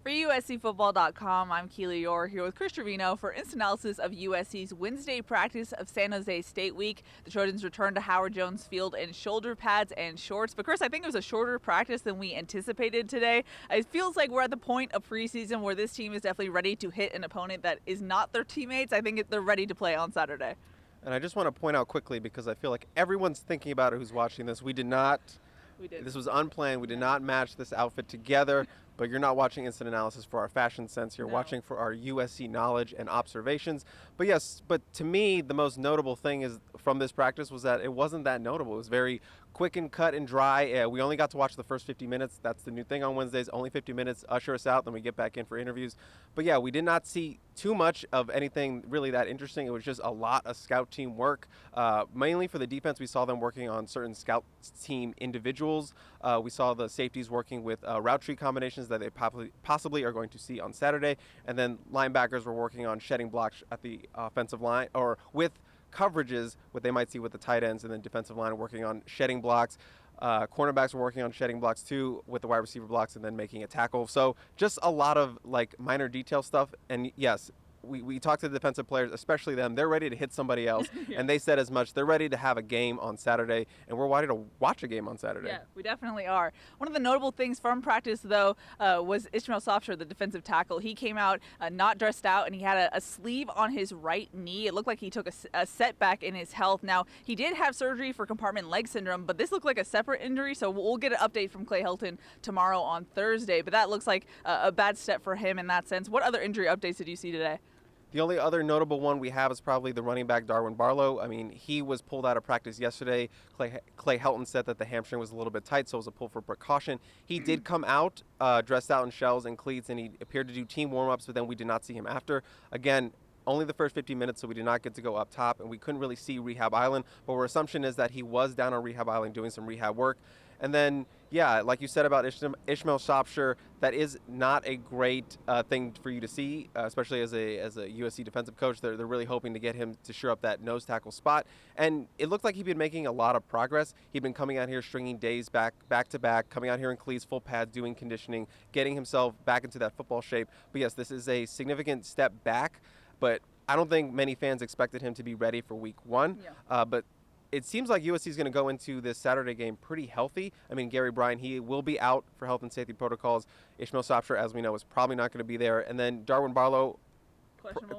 For USCFootball.com, I'm Keely Eure here with Chris Treviño for instant analysis of USC's Wednesday practice of San José State week. The Trojans returned to Howard Jones Field in shoulder pads and shorts. But Chris, I think it was a shorter practice than we anticipated today. It feels like we're at the point of preseason where this team is definitely ready to hit an opponent that is not their teammates. I think they're ready to play on Saturday. And I just want to point out quickly, because I feel like everyone's thinking about it who's watching this. We did. This was unplanned. We did not match this outfit together. But you're not watching instant analysis for our fashion sense. You're watching for our USC knowledge and observations. But yes, but to me, the most notable thing is from this practice was that it wasn't that notable. It was very quick and cut and dry. We only got to watch the first 50 minutes. That's the new thing on Wednesdays, only 50 minutes. Usher us out, then we get back in for interviews. But yeah, we did not see too much of anything really that interesting. It was just a lot of scout team work. Mainly for the defense, we saw them working on certain scout team individuals. We saw the safeties working with route tree combinations that they possibly are going to see on Saturday. And then linebackers were working on shedding blocks at the offensive line, or with coverages, what they might see with the tight ends, and then defensive line working on shedding blocks. Cornerbacks were working on shedding blocks too with the wide receiver blocks and then making a tackle. So just a lot of like minor detail stuff. And yes, we talked to the defensive players, especially them. They're ready to hit somebody else, yeah. And they said as much. They're ready to have a game on Saturday, and we're ready to watch a game on Saturday. Yeah, we definitely are. One of the notable things from practice, though, was Ishmael Sopsher, the defensive tackle. He came out not dressed out, and he had a sleeve on his right knee. It looked like he took a setback in his health. Now, he did have surgery for compartment leg syndrome, but this looked like a separate injury, so we'll get an update from Clay Helton tomorrow on Thursday. But that looks like a bad step for him in that sense. What other injury updates did you see today? The only other notable one we have is probably the running back, Darwin Barlow. I mean, he was pulled out of practice yesterday. Clay Helton said that the hamstring was a little bit tight, so it was a pull for precaution. He did come out dressed out in shells and cleats, and he appeared to do team warm-ups, but then we did not see him after. Again, only the first 50 minutes, so we did not get to go up top, and we couldn't really see Rehab Island. But our assumption is that he was down on Rehab Island doing some rehab work. And then, yeah, like you said about Ishmael Sopsher, that is not a great thing for you to see, especially as a USC defensive coach. They're really hoping to get him to shore up that nose tackle spot. And it looked like he'd been making a lot of progress. He'd been coming out here stringing days back to back, coming out here in cleats, full pads, doing conditioning, getting himself back into that football shape. But yes, this is a significant step back, but I don't think many fans expected him to be ready for week one. Yeah. But it seems like USC is going to go into this Saturday game pretty healthy. I mean, Gary Bryan, he will be out for health and safety protocols. Ishmael Sopsher, as we know, is probably not going to be there. And then Darwin Barlow,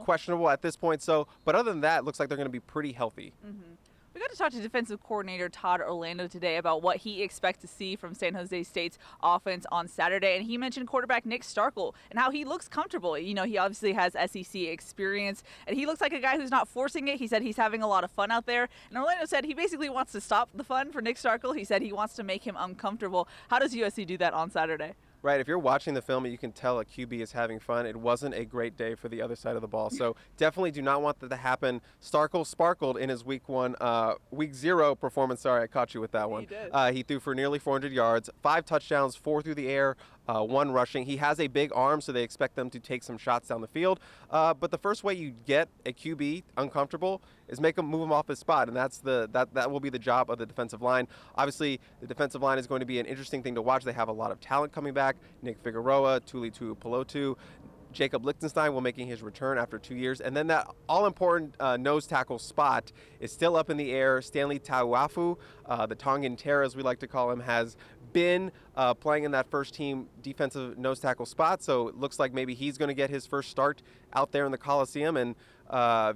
questionable at this point. So, but other than that, it looks like they're going to be pretty healthy. Mm-hmm. We got to talk to defensive coordinator Todd Orlando today about what he expects to see from San Jose State's offense on Saturday. And he mentioned quarterback Nick Starkel and how he looks comfortable. You know, he obviously has SEC experience, and he looks like a guy who's not forcing it. He said he's having a lot of fun out there. And Orlando said he basically wants to stop the fun for Nick Starkel. He said he wants to make him uncomfortable. How does USC do that on Saturday? Right, if you're watching the film, you can tell a QB is having fun. It wasn't a great day for the other side of the ball, so definitely do not want that to happen. Starkel sparkled in his week 0 performance. Sorry, I caught you with that one. He did. He threw for nearly 400 yards, 5 touchdowns, 4 through the air, 1 rushing. He has a big arm, so they expect them to take some shots down the field. But the first way you get a QB uncomfortable is move him off his spot, and that will be the job of the defensive line. Obviously, the defensive line is going to be an interesting thing to watch. They have a lot of talent coming back. Nick Figueroa, Tuli Tuipulotu, Jacob Lichtenstein will making his return after 2 years. And then that all-important nose tackle spot is still up in the air. Stanley Tauafu, the Tongan Terror, as we like to call him, has been playing in that first-team defensive nose tackle spot. So it looks like maybe he's going to get his first start out there in the Coliseum. And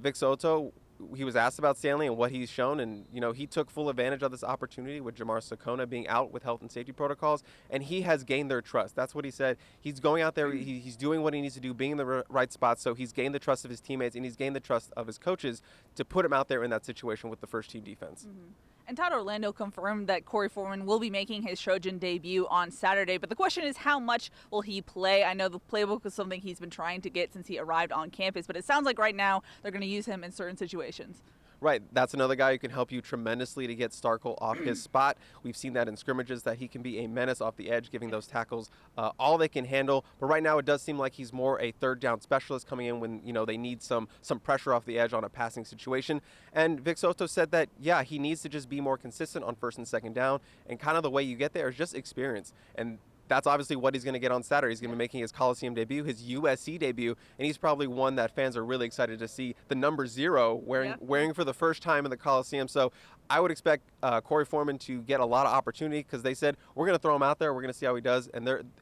Vic Soto, he was asked about Stanley and what he's shown, and he took full advantage of this opportunity with Jamar Sakona being out with health and safety protocols, and he has gained their trust. That's what he said. He's going out there, he's doing what he needs to do, being in the right spot, so he's gained the trust of his teammates, and he's gained the trust of his coaches to put him out there in that situation with the first-team defense. Mm-hmm. And Todd Orlando confirmed that Corey Foreman will be making his Trojan debut on Saturday. But the question is, how much will he play? I know the playbook is something he's been trying to get since he arrived on campus, but it sounds like right now they're going to use him in certain situations. Right, that's another guy who can help you tremendously to get Starkel off his spot. We've seen that in scrimmages, that he can be a menace off the edge, giving those tackles all they can handle. But right now it does seem like he's more a third down specialist coming in when they need some pressure off the edge on a passing situation. And Vic Soto said that, yeah, he needs to just be more consistent on first and second down. And kind of the way you get there is just experience. And that's obviously what he's going to get on Saturday. He's going to be making his Coliseum debut, his USC debut, and he's probably one that fans are really excited to see the number 0 wearing for the first time in the Coliseum. So I would expect Corey Foreman to get a lot of opportunity because they said, we're going to throw him out there. We're going to see how he does.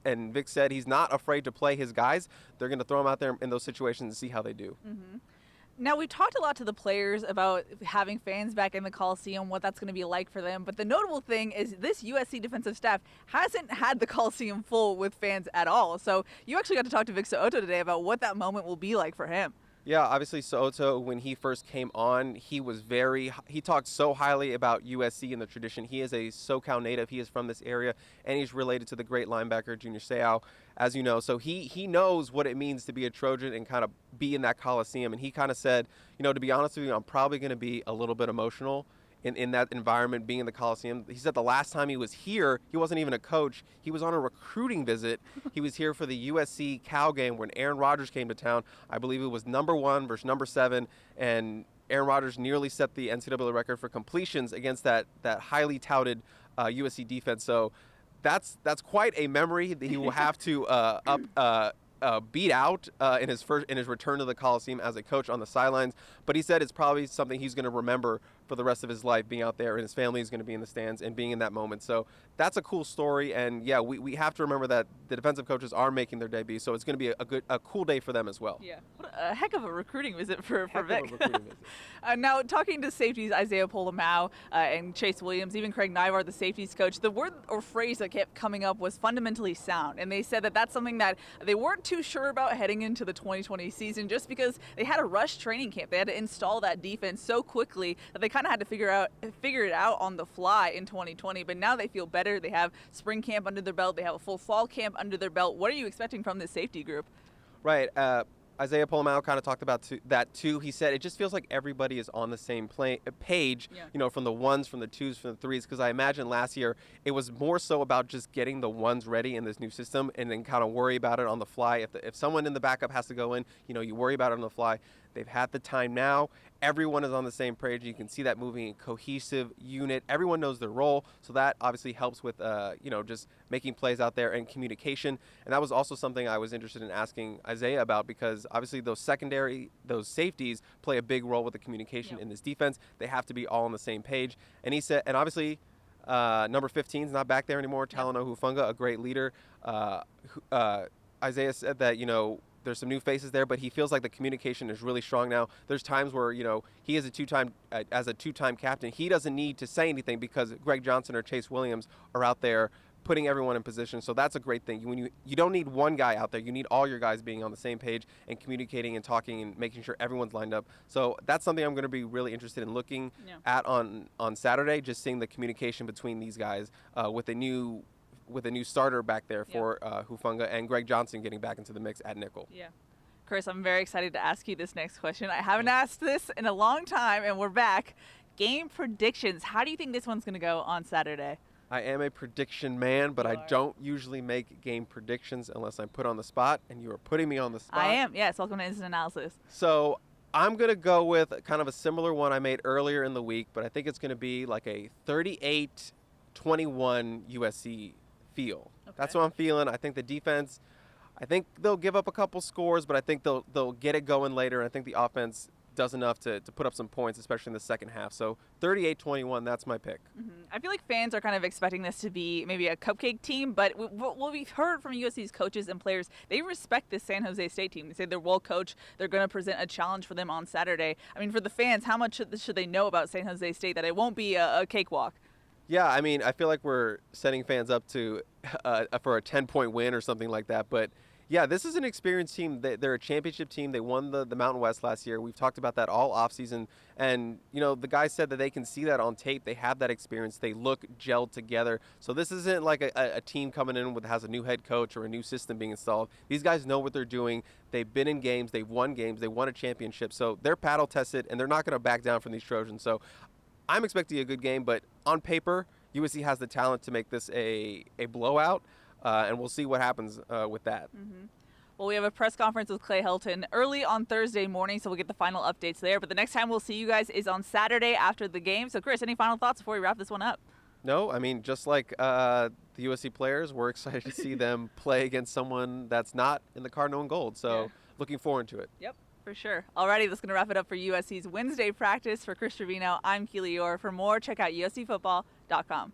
And Vic said he's not afraid to play his guys. They're going to throw him out there in those situations and see how they do. Mm-hmm. Now, we've talked a lot to the players about having fans back in the Coliseum, what that's going to be like for them. But the notable thing is this USC defensive staff hasn't had the Coliseum full with fans at all. So you actually got to talk to Vic So'oto today about what that moment will be like for him. Yeah, obviously So'oto, when he first came on, he talked so highly about USC and the tradition. He is a SoCal native. He is from this area, and he's related to the great linebacker, Junior Seau, as you know. So he knows what it means to be a Trojan and kind of be in that Coliseum. And he kind of said, to be honest with you, I'm probably going to be a little bit emotional in that environment, being in the Coliseum. He said the last time he was here, he wasn't even a coach. He was on a recruiting visit. He was here for the USC Cal game when Aaron Rodgers came to town. I believe it was number 1 versus number 7, and Aaron Rodgers nearly set the NCAA record for completions against that highly touted USC defense. So that's quite a memory that he will have to beat out in his return to the Coliseum as a coach on the sidelines. But he said it's probably something he's going to remember for the rest of his life, being out there, and his family is going to be in the stands and being in that moment. So that's a cool story. And yeah, we have to remember that the defensive coaches are making their debut, so it's going to be a cool day for them as well. Yeah, what a heck of a recruiting visit for Vic. Now, talking to safeties Isaiah Polamau and Chase Williams, even Craig Nivard, the safeties coach, the word or phrase that kept coming up was fundamentally sound. And they said that that's something that they weren't too sure about heading into the 2020 season, just because they had a rush training camp. They had to install that defense so quickly that they kind of had to figure it out on the fly in 2020. But now they feel better. They have spring camp under their belt. They have a full fall camp under their belt. What are you expecting from this safety group? Right. Isaiah Polamau kind of talked about that too. He said it just feels like everybody is on the same page, from the 1s, from the 2s, from the 3s, because I imagine last year it was more so about just getting the 1s ready in this new system and then kind of worry about it on the fly. If someone in the backup has to go in, you worry about it on the fly. They've had the time now. Everyone is on the same page. You can see that moving in cohesive unit. Everyone knows their role, so that obviously helps with, just making plays out there and communication. And that was also something I was interested in asking Isaiah about, because obviously those safeties play a big role with the communication in this defense. They have to be all on the same page. And he said, and obviously number 15 is not back there anymore. Talanoa Hufanga, a great leader. Isaiah said that, there's some new faces there, but he feels like the communication is really strong now. There's times where, he is as a two-time captain, he doesn't need to say anything because Greg Johnson or Chase Williams are out there putting everyone in position. So that's a great thing. When you don't need one guy out there, you need all your guys being on the same page and communicating and talking and making sure everyone's lined up. So that's something I'm going to be really interested in looking at on Saturday, just seeing the communication between these guys with a new starter back there for Hufanga and Greg Johnson getting back into the mix at nickel. Yeah. Chris, I'm very excited to ask you this next question. I haven't asked this in a long time, and we're back. Game predictions. How do you think this one's going to go on Saturday? I am a prediction man, but I don't usually make game predictions unless I'm put on the spot, and you are putting me on the spot. I am. Yes, welcome to Instant Analysis. So I'm going to go with kind of a similar one I made earlier in the week, but I think it's going to be like a 38-21 USC feel. Okay. That's what I'm feeling. I think the defense, they'll give up a couple scores, but I think they'll get it going later. I think the offense does enough to put up some points, especially in the second half. So 38-21, that's my pick. Mm-hmm. I feel like fans are kind of expecting this to be maybe a cupcake team, but what we've heard from USC's coaches and players, they respect this San Jose State team. They say they're well coached. They're going to present a challenge for them on Saturday. I mean, for the fans, how much should they know about San Jose State that it won't be a cakewalk? Yeah, I mean, I feel like we're setting fans up to for a 10-point win or something like that. But, yeah, this is an experienced team. They're a championship team. They won the Mountain West last year. We've talked about that all offseason. And, the guys said that they can see that on tape. They have that experience. They look gelled together. So this isn't like a team coming in has a new head coach or a new system being installed. These guys know what they're doing. They've been in games. They've won games. They won a championship. So they're paddle tested, and they're not going to back down from these Trojans. So I'm expecting a good game, but on paper, USC has the talent to make this a blowout, and we'll see what happens with that. Mm-hmm. Well, we have a press conference with Clay Helton early on Thursday morning, so we'll get the final updates there. But the next time we'll see you guys is on Saturday after the game. So, Chris, any final thoughts before we wrap this one up? No, I mean, just like the USC players, we're excited to see them play against someone that's not in the Cardinal and Gold. So looking forward to it. Yep, for sure. Alrighty, that's going to wrap it up for USC's Wednesday practice. For Chris Treviño, I'm Keely Eure. For more, check out uscfootball.com.